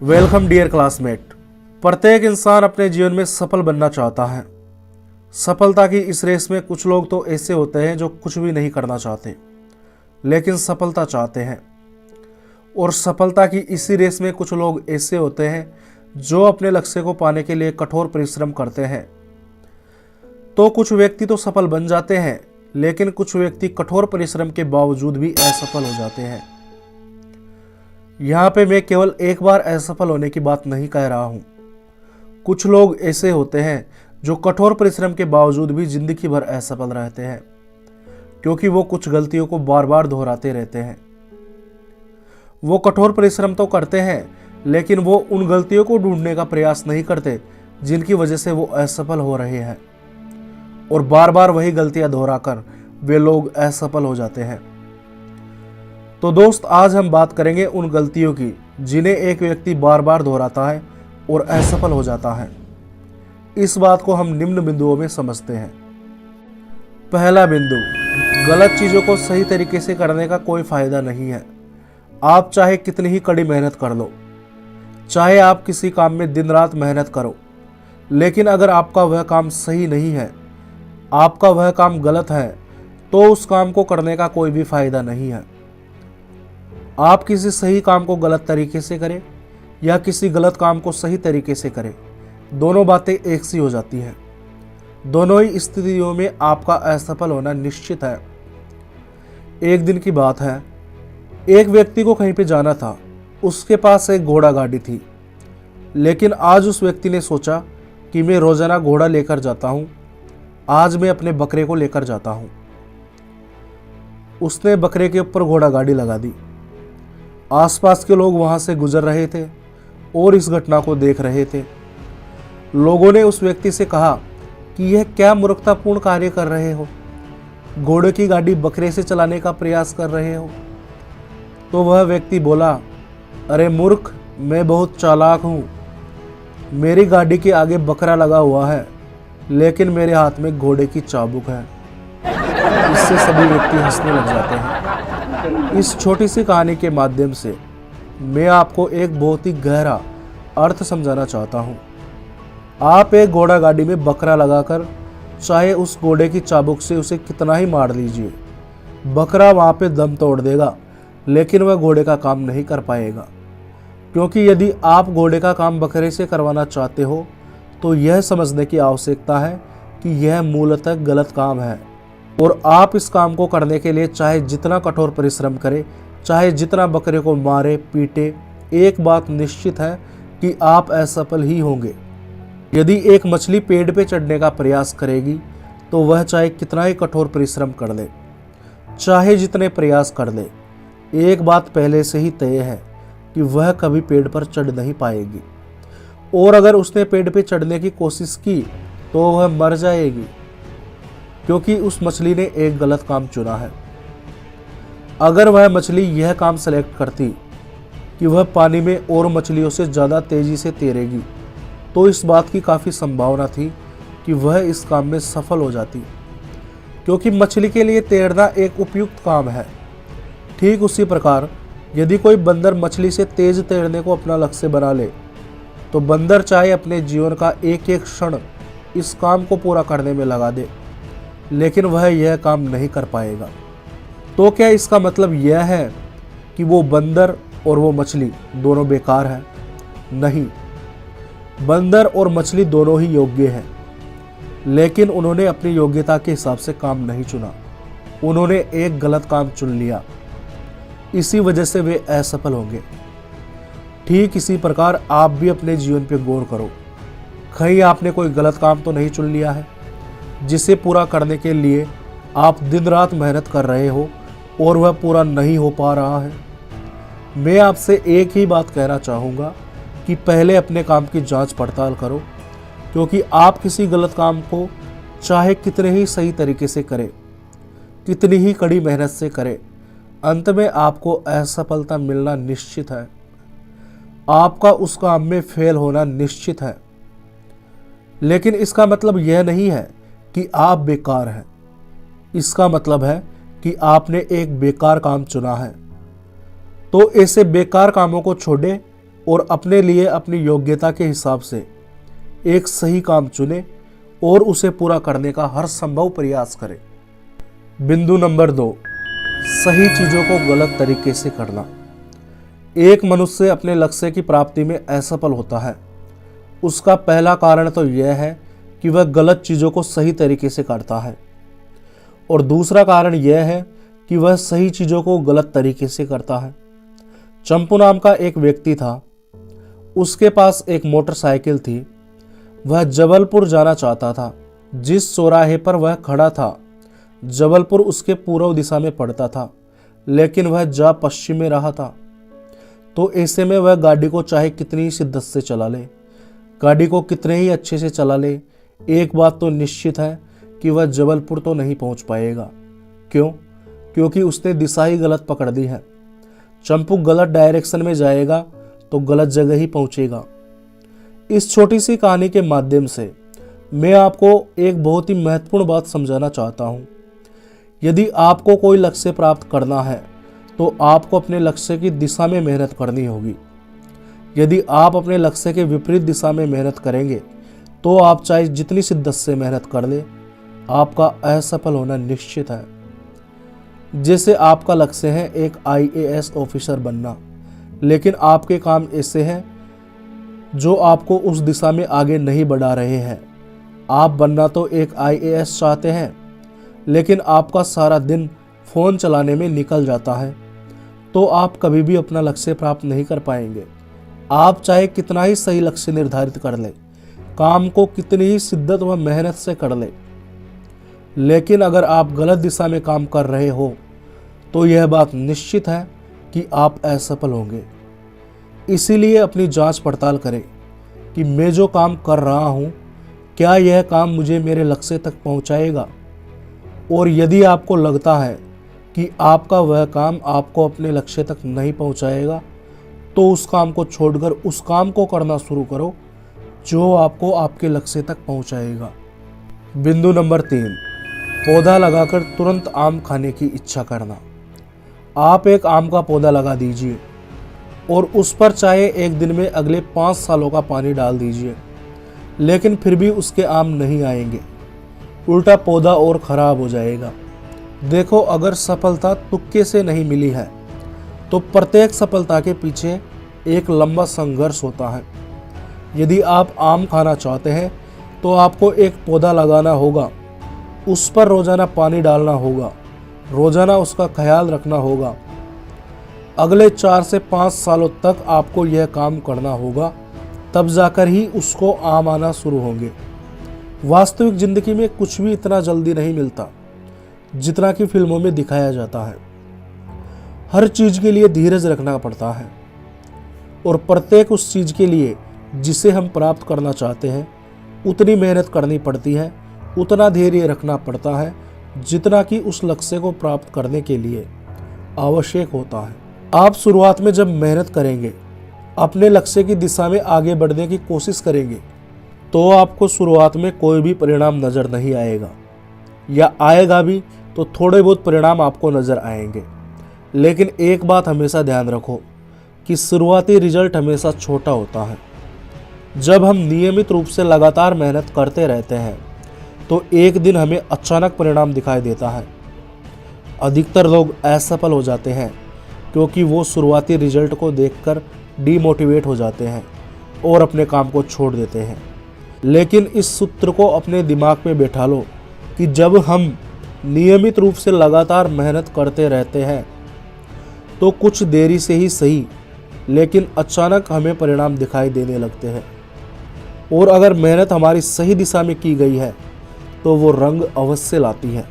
Welcome dear classmate. प्रत्येक इंसान अपने जीवन में सफल बनना चाहता है। सफलता की इस रेस में कुछ लोग तो ऐसे होते हैं जो कुछ भी नहीं करना चाहते लेकिन सफलता चाहते हैं, और सफलता की इसी रेस में कुछ लोग ऐसे होते हैं जो अपने लक्ष्य को पाने के लिए कठोर परिश्रम करते हैं। तो कुछ व्यक्ति तो सफल बन जाते हैं लेकिन कुछ व्यक्ति कठोर परिश्रम के बावजूद भी असफल हो जाते हैं। यहाँ पे मैं केवल एक बार असफल होने की बात नहीं कह रहा हूँ। कुछ लोग ऐसे होते हैं जो कठोर परिश्रम के बावजूद भी जिंदगी भर असफल रहते हैं, क्योंकि वो कुछ गलतियों को बार बार दोहराते रहते हैं। वो कठोर परिश्रम तो करते हैं लेकिन वो उन गलतियों को ढूंढने का प्रयास नहीं करते जिनकी वजह से वो असफल हो रहे हैं, और बार बार वही गलतियां दोहराकर वे लोग असफल हो जाते हैं। तो दोस्त, आज हम बात करेंगे उन गलतियों की जिन्हें एक व्यक्ति बार बार दोहराता है और असफल हो जाता है। इस बात को हम निम्न बिंदुओं में समझते हैं। पहला बिंदु, गलत चीजों को सही तरीके से करने का कोई फायदा नहीं है। आप चाहे कितनी ही कड़ी मेहनत कर लो, चाहे आप किसी काम में दिन रात मेहनत करो, लेकिन अगर आपका वह काम सही नहीं है, आपका वह काम गलत है, तो उस काम को करने का कोई भी फायदा नहीं है। आप किसी सही काम को गलत तरीके से करें या किसी गलत काम को सही तरीके से करें, दोनों बातें एक सी हो जाती हैं। दोनों ही स्थितियों में आपका असफल होना निश्चित है। एक दिन की बात है, एक व्यक्ति को कहीं पे जाना था। उसके पास एक घोड़ा गाड़ी थी, लेकिन आज उस व्यक्ति ने सोचा कि मैं रोजाना घोड़ा लेकर जाता हूँ, आज मैं अपने बकरे को लेकर जाता हूँ। उसने बकरे के ऊपर घोड़ा गाड़ी लगा दी। आसपास के लोग वहां से गुजर रहे थे और इस घटना को देख रहे थे। लोगों ने उस व्यक्ति से कहा कि यह क्या मूर्खतापूर्ण कार्य कर रहे हो, घोड़े की गाड़ी बकरे से चलाने का प्रयास कर रहे हो। तो वह व्यक्ति बोला, अरे मूर्ख, मैं बहुत चालाक हूँ। मेरी गाड़ी के आगे बकरा लगा हुआ है लेकिन मेरे हाथ में घोड़े की चाबुक है। इससे सभी व्यक्ति हंसने लग जाते हैं। इस छोटी सी कहानी के माध्यम से मैं आपको एक बहुत ही गहरा अर्थ समझाना चाहता हूँ। आप एक घोड़ा गाड़ी में बकरा लगाकर चाहे उस घोड़े की चाबुक से उसे कितना ही मार लीजिए, बकरा वहाँ पे दम तोड़ देगा लेकिन वह घोड़े का काम नहीं कर पाएगा। क्योंकि यदि आप घोड़े का काम बकरे से करवाना चाहते हो तो यह समझने की आवश्यकता है कि यह मूलतः गलत काम है, और आप इस काम को करने के लिए चाहे जितना कठोर परिश्रम करें, चाहे जितना बकरे को मारे पीटे, एक बात निश्चित है कि आप असफल ही होंगे। यदि एक मछली पेड़ पे चढ़ने का प्रयास करेगी तो वह चाहे कितना ही कठोर परिश्रम कर ले, चाहे जितने प्रयास कर ले, एक बात पहले से ही तय है कि वह कभी पेड़ पर चढ़ नहीं पाएगी, और अगर उसने पेड़ पे चढ़ने की कोशिश की तो वह मर जाएगी, क्योंकि उस मछली ने एक गलत काम चुना है। अगर वह मछली यह काम सेलेक्ट करती कि वह पानी में और मछलियों से ज़्यादा तेजी से तैरेगी, तो इस बात की काफ़ी संभावना थी कि वह इस काम में सफल हो जाती, क्योंकि मछली के लिए तैरना एक उपयुक्त काम है। ठीक उसी प्रकार यदि कोई बंदर मछली से तेज तैरने को अपना लक्ष्य बना ले तो बंदर चाहे अपने जीवन का एक एक क्षण इस काम को पूरा करने में लगा दे, लेकिन वह यह काम नहीं कर पाएगा। तो क्या इसका मतलब यह है कि वो बंदर और वो मछली दोनों बेकार है? नहीं, बंदर और मछली दोनों ही योग्य हैं, लेकिन उन्होंने अपनी योग्यता के हिसाब से काम नहीं चुना। उन्होंने एक गलत काम चुन लिया, इसी वजह से वे असफल होंगे। ठीक इसी प्रकार आप भी अपने जीवन पे गौर करो। कहीं आपने कोई गलत काम तो नहीं चुन लिया है जिसे पूरा करने के लिए आप दिन रात मेहनत कर रहे हो और वह पूरा नहीं हो पा रहा है? मैं आपसे एक ही बात कहना चाहूँगा कि पहले अपने काम की जांच पड़ताल करो, क्योंकि आप किसी गलत काम को चाहे कितने ही सही तरीके से करें, कितनी ही कड़ी मेहनत से करें, अंत में आपको असफलता मिलना निश्चित है। आपका उस काम में फेल होना निश्चित है। लेकिन इसका मतलब यह नहीं है कि आप बेकार हैं। इसका मतलब है कि आपने एक बेकार काम चुना है। तो ऐसे बेकार कामों को छोड़ें और अपने लिए अपनी योग्यता के हिसाब से एक सही काम चुने और उसे पूरा करने का हर संभव प्रयास करें। बिंदु नंबर 2, सही चीज़ों को गलत तरीके से करना। एक मनुष्य अपने लक्ष्य की प्राप्ति में असफल होता है, उसका पहला कारण तो यह है कि वह गलत चीज़ों को सही तरीके से करता है, और दूसरा कारण यह है कि वह सही चीज़ों को गलत तरीके से करता है। चंपू नाम का एक व्यक्ति था, उसके पास एक मोटरसाइकिल थी। वह जबलपुर जाना चाहता था। जिस चौराहे पर वह खड़ा था, जबलपुर उसके पूर्व दिशा में पड़ता था, लेकिन वह जा पश्चिम में रहा था। तो ऐसे में वह गाड़ी को चाहे कितनी ही शिद्दत से चला ले, गाड़ी को कितने ही अच्छे से चला ले, एक बात तो निश्चित है कि वह जबलपुर तो नहीं पहुंच पाएगा। क्यों? क्योंकि उसने दिशा ही गलत पकड़ दी है। चंपू गलत डायरेक्शन में जाएगा तो गलत जगह ही पहुंचेगा। इस छोटी सी कहानी के माध्यम से मैं आपको एक बहुत ही महत्वपूर्ण बात समझाना चाहता हूं। यदि आपको कोई लक्ष्य प्राप्त करना है तो आपको अपने लक्ष्य की दिशा में मेहनत करनी होगी। यदि आप अपने लक्ष्य के विपरीत दिशा में मेहनत करेंगे तो आप चाहे जितनी शिद्दत से मेहनत कर ले, आपका असफल होना निश्चित है। जैसे आपका लक्ष्य है एक IAS ऑफिसर बनना, लेकिन आपके काम ऐसे हैं जो आपको उस दिशा में आगे नहीं बढ़ा रहे हैं। आप बनना तो एक IAS चाहते हैं, लेकिन आपका सारा दिन फ़ोन चलाने में निकल जाता है, तो आप कभी भी अपना लक्ष्य प्राप्त नहीं कर पाएंगे। आप चाहे कितना ही सही लक्ष्य निर्धारित कर ले, काम को कितनी ही शिद्दत व मेहनत से कर ले, लेकिन अगर आप गलत दिशा में काम कर रहे हो तो यह बात निश्चित है कि आप असफल होंगे। इसीलिए अपनी जांच पड़ताल करें कि मैं जो काम कर रहा हूँ, क्या यह काम मुझे मेरे लक्ष्य तक पहुँचाएगा। और यदि आपको लगता है कि आपका वह काम आपको अपने लक्ष्य तक नहीं पहुँचाएगा, तो उस काम को छोड़कर उस काम को करना शुरू करो जो आपको आपके लक्ष्य तक पहुँचाएगा। बिंदु नंबर 3, पौधा लगाकर तुरंत आम खाने की इच्छा करना। आप एक आम का पौधा लगा दीजिए और उस पर चाहे एक दिन में अगले 5 सालों का पानी डाल दीजिए, लेकिन फिर भी उसके आम नहीं आएंगे, उल्टा पौधा और खराब हो जाएगा। देखो, अगर सफलता तुक्के से नहीं मिली है तो प्रत्येक सफलता के पीछे एक लंबा संघर्ष होता है। यदि आप आम खाना चाहते हैं तो आपको एक पौधा लगाना होगा, उस पर रोजाना पानी डालना होगा, रोजाना उसका ख्याल रखना होगा। अगले 4 से 5 सालों तक आपको यह काम करना होगा, तब जाकर ही उसको आम आना शुरू होंगे। वास्तविक जिंदगी में कुछ भी इतना जल्दी नहीं मिलता जितना कि फिल्मों में दिखाया जाता है। हर चीज के लिए धीरज रखना पड़ता है, और प्रत्येक उस चीज के लिए जिसे हम प्राप्त करना चाहते हैं उतनी मेहनत करनी पड़ती है, उतना धैर्य रखना पड़ता है जितना कि उस लक्ष्य को प्राप्त करने के लिए आवश्यक होता है। आप शुरुआत में जब मेहनत करेंगे, अपने लक्ष्य की दिशा में आगे बढ़ने की कोशिश करेंगे, तो आपको शुरुआत में कोई भी परिणाम नज़र नहीं आएगा, या आएगा भी तो थोड़े बहुत परिणाम आपको नज़र आएंगे। लेकिन एक बात हमेशा ध्यान रखो कि शुरुआती रिजल्ट हमेशा छोटा होता है। जब हम नियमित रूप से लगातार मेहनत करते रहते हैं तो एक दिन हमें अचानक परिणाम दिखाई देता है। अधिकतर लोग असफल हो जाते हैं क्योंकि वो शुरुआती रिजल्ट को देखकर डीमोटिवेट हो जाते हैं और अपने काम को छोड़ देते हैं। लेकिन इस सूत्र को अपने दिमाग में बैठा लो कि जब हम नियमित रूप से लगातार मेहनत करते रहते हैं तो कुछ देरी से ही सही, लेकिन अचानक हमें परिणाम दिखाई देने लगते हैं। और अगर मेहनत हमारी सही दिशा में की गई है तो वो रंग अवश्य लाती है।